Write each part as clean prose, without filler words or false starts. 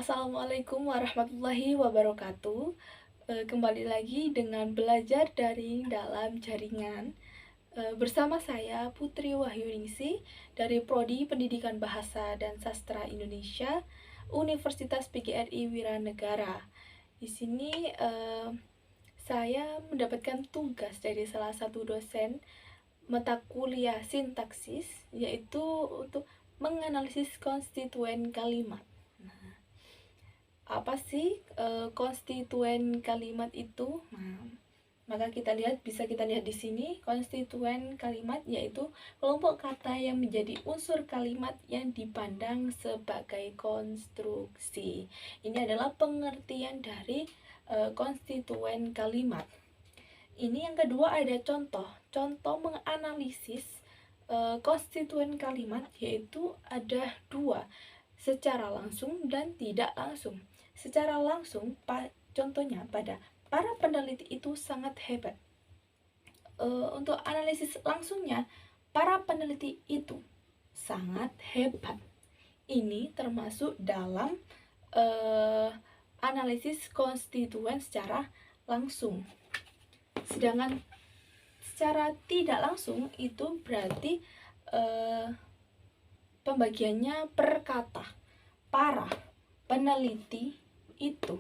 Assalamualaikum warahmatullahi wabarakatuh. Kembali lagi dengan belajar daring dalam jaringan. Bersama saya Putri Wahyuningsi dari Prodi Pendidikan Bahasa dan Sastra Indonesia, Universitas PGRI Wiranegara. Di sini saya mendapatkan tugas dari salah satu dosen mata kuliah sintaksis, yaitu untuk menganalisis konstituen kalimat. Apa sih konstituen kalimat itu? Nah, maka bisa kita lihat di sini. Konstituen kalimat yaitu kelompok kata yang menjadi unsur kalimat yang dipandang sebagai konstruksi. Ini adalah pengertian dari konstituen kalimat. Ini yang kedua ada contoh menganalisis konstituen kalimat, yaitu ada dua, secara langsung dan tidak langsung. Secara langsung, contohnya pada para peneliti itu sangat hebat. Untuk analisis langsungnya, para peneliti itu sangat hebat. Ini termasuk dalam analisis konstituen secara langsung. Sedangkan secara tidak langsung itu berarti pembagiannya per kata. Para peneliti itu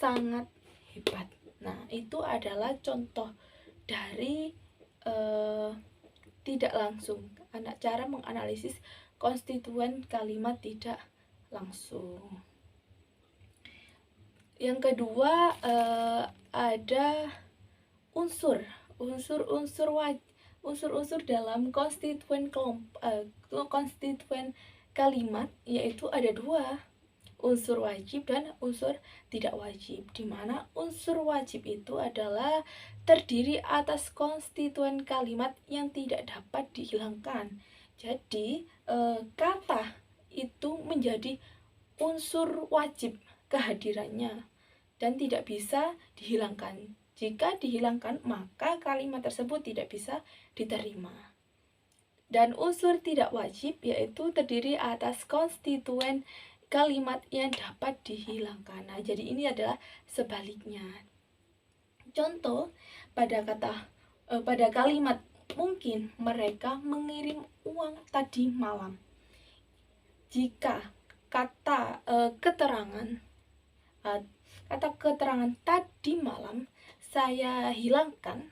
sangat hebat. Nah, itu adalah contoh dari tidak langsung, cara menganalisis konstituen kalimat tidak langsung. Yang kedua ada unsur-unsur dalam konstituen kalimat, yaitu ada dua, unsur wajib dan unsur tidak wajib, di mana unsur wajib itu adalah terdiri atas konstituen kalimat yang tidak dapat dihilangkan. Jadi kata itu menjadi unsur wajib kehadirannya dan tidak bisa dihilangkan. Jika dihilangkan, maka kalimat tersebut tidak bisa diterima. Dan unsur tidak wajib yaitu terdiri atas konstituen kalimat yang dapat dihilangkan. Nah, jadi ini adalah sebaliknya. Contoh pada kalimat mungkin mereka mengirim uang tadi malam. Jika kata keterangan tadi malam saya hilangkan,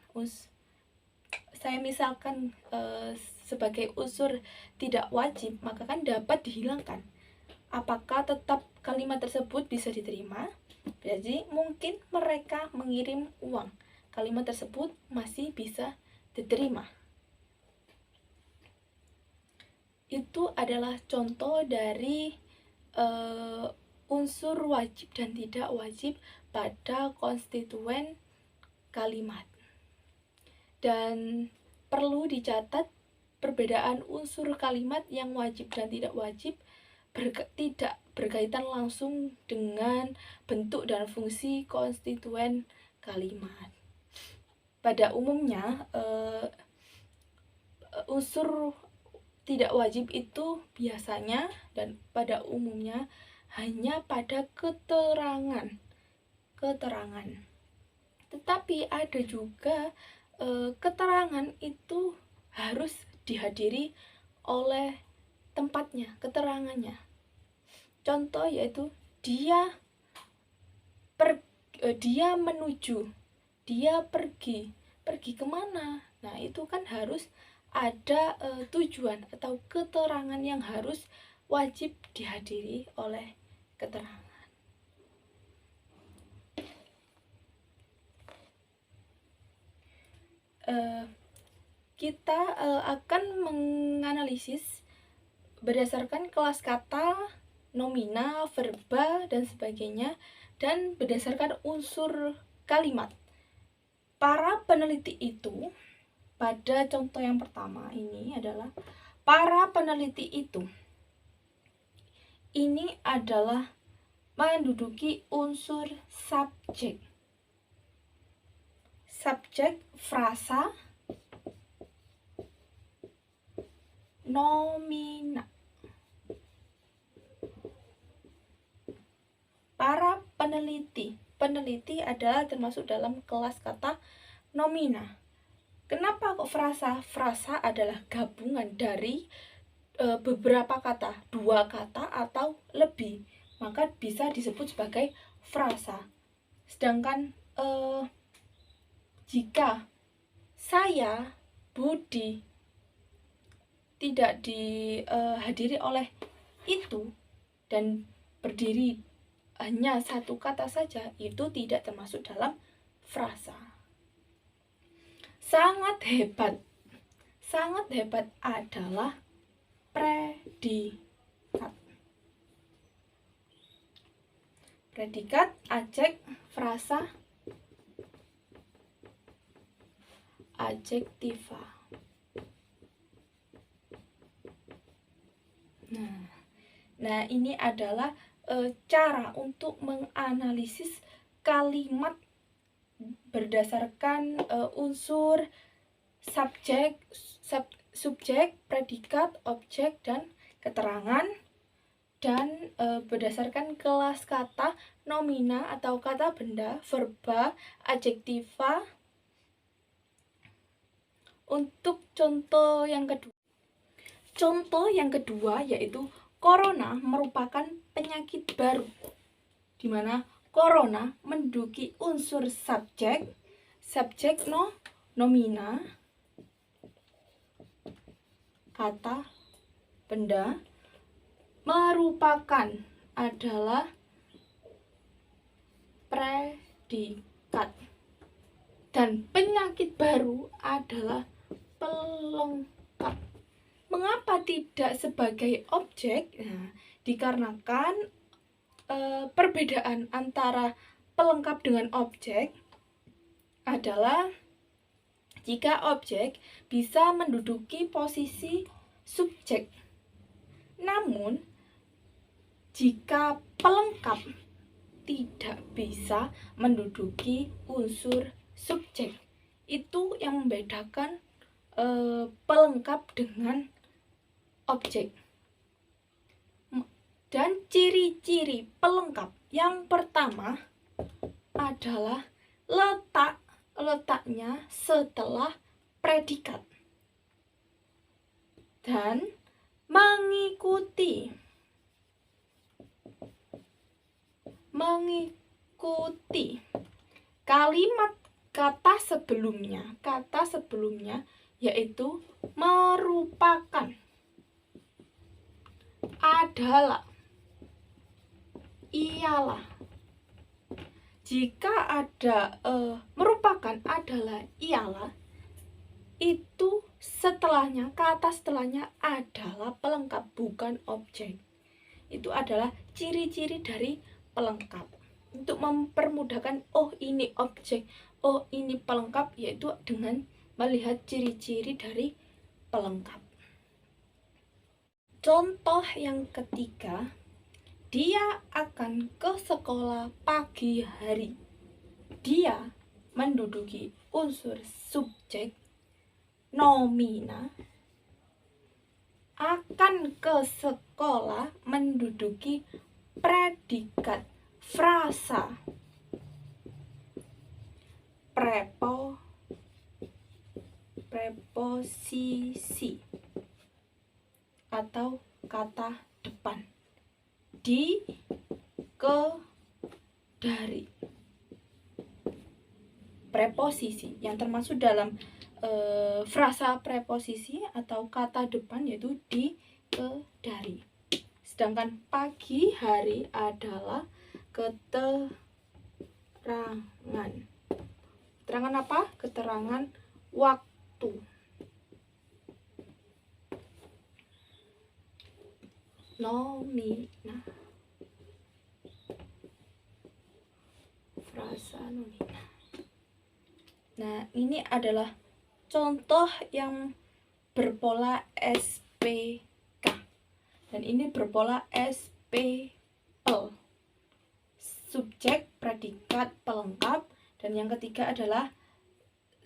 saya misalkan sebagai unsur tidak wajib, maka kan dapat dihilangkan. Apakah tetap kalimat tersebut bisa diterima? Jadi mungkin mereka mengirim uang, kalimat tersebut masih bisa diterima. Itu adalah contoh dari unsur wajib dan tidak wajib pada konstituen kalimat. Dan perlu dicatat, perbedaan unsur kalimat yang wajib dan tidak wajib tidak berkaitan langsung dengan bentuk dan fungsi konstituen kalimat. Pada umumnya unsur tidak wajib itu biasanya dan pada umumnya hanya pada keterangan. Tetapi ada juga keterangan itu harus dihadiri oleh tempatnya, keterangannya. Contoh yaitu dia menuju, dia pergi kemana. Nah, itu kan harus ada tujuan atau keterangan yang harus wajib dihadiri oleh keterangan. Kita akan menganalisis berdasarkan kelas kata, nomina, verba, dan sebagainya, dan berdasarkan unsur kalimat. Para peneliti itu, pada contoh yang pertama ini adalah para peneliti itu, ini adalah menduduki unsur subjek, frasa, nomina. peneliti. Peneliti adalah termasuk dalam kelas kata nomina. Kenapa kok frasa? Frasa adalah gabungan dari beberapa kata, 2 kata atau lebih, maka bisa disebut sebagai frasa. Sedangkan jika saya, Budi, tidak dihadiri oleh itu dan berdiri hanya 1 kata saja, itu tidak termasuk dalam frasa. Sangat hebat adalah predikat. Predikat, ajek, frasa, adjektiva. Nah, ini adalah cara untuk menganalisis kalimat berdasarkan unsur subjek, predikat, objek, dan keterangan, dan berdasarkan kelas kata nomina atau kata benda, verba, adjektiva. Untuk contoh yang kedua yaitu corona merupakan penyakit baru, di mana corona menduduki unsur subjek, nomina, kata benda, merupakan adalah predikat, dan penyakit baru adalah pelengkap. Mengapa tidak sebagai objek? Nah, dikarenakan perbedaan antara pelengkap dengan objek adalah jika objek bisa menduduki posisi subjek. Namun, jika pelengkap tidak bisa menduduki unsur subjek. Itu yang membedakan pelengkap dengan objek. Dan ciri-ciri pelengkap yang pertama adalah letaknya setelah predikat dan mengikuti kalimat kata sebelumnya yaitu merupakan, adalah, ialah. Jika ada merupakan, adalah, ialah, itu setelahnya, kata setelahnya adalah pelengkap, bukan objek. Itu adalah ciri-ciri dari pelengkap. Untuk mempermudahkan, oh ini objek, oh ini pelengkap, yaitu dengan melihat ciri-ciri dari pelengkap. Contoh yang ketiga, dia akan ke sekolah pagi hari. Dia menduduki unsur subjek, nomina. Akan ke sekolah menduduki predikat, frasa, preposisi atau kata depan, di, ke, dari. Preposisi yang termasuk dalam frasa preposisi atau kata depan yaitu di, ke, dari. Sedangkan pagi hari adalah keterangan. Keterangan apa? Keterangan waktu. Nomina. Frasa nomina. Nah, ini adalah contoh yang berpola SPK. Dan ini berpola SPL. Subjek, predikat, pelengkap. Dan yang ketiga adalah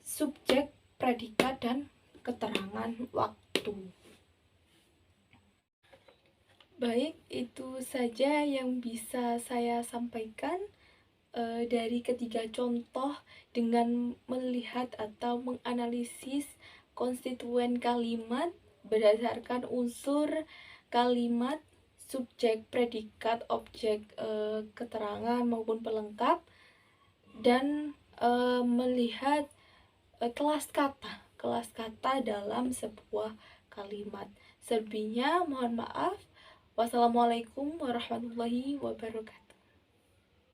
subjek, predikat, dan keterangan waktu. Baik, itu saja yang bisa saya sampaikan. dari ketiga contoh dengan melihat atau menganalisis konstituen kalimat berdasarkan unsur kalimat, subjek, predikat, objek, keterangan maupun pelengkap, dan melihat kelas kata dalam sebuah kalimat. Selebihnya mohon maaf. Wassalamualaikum warahmatullahi wabarakatuh.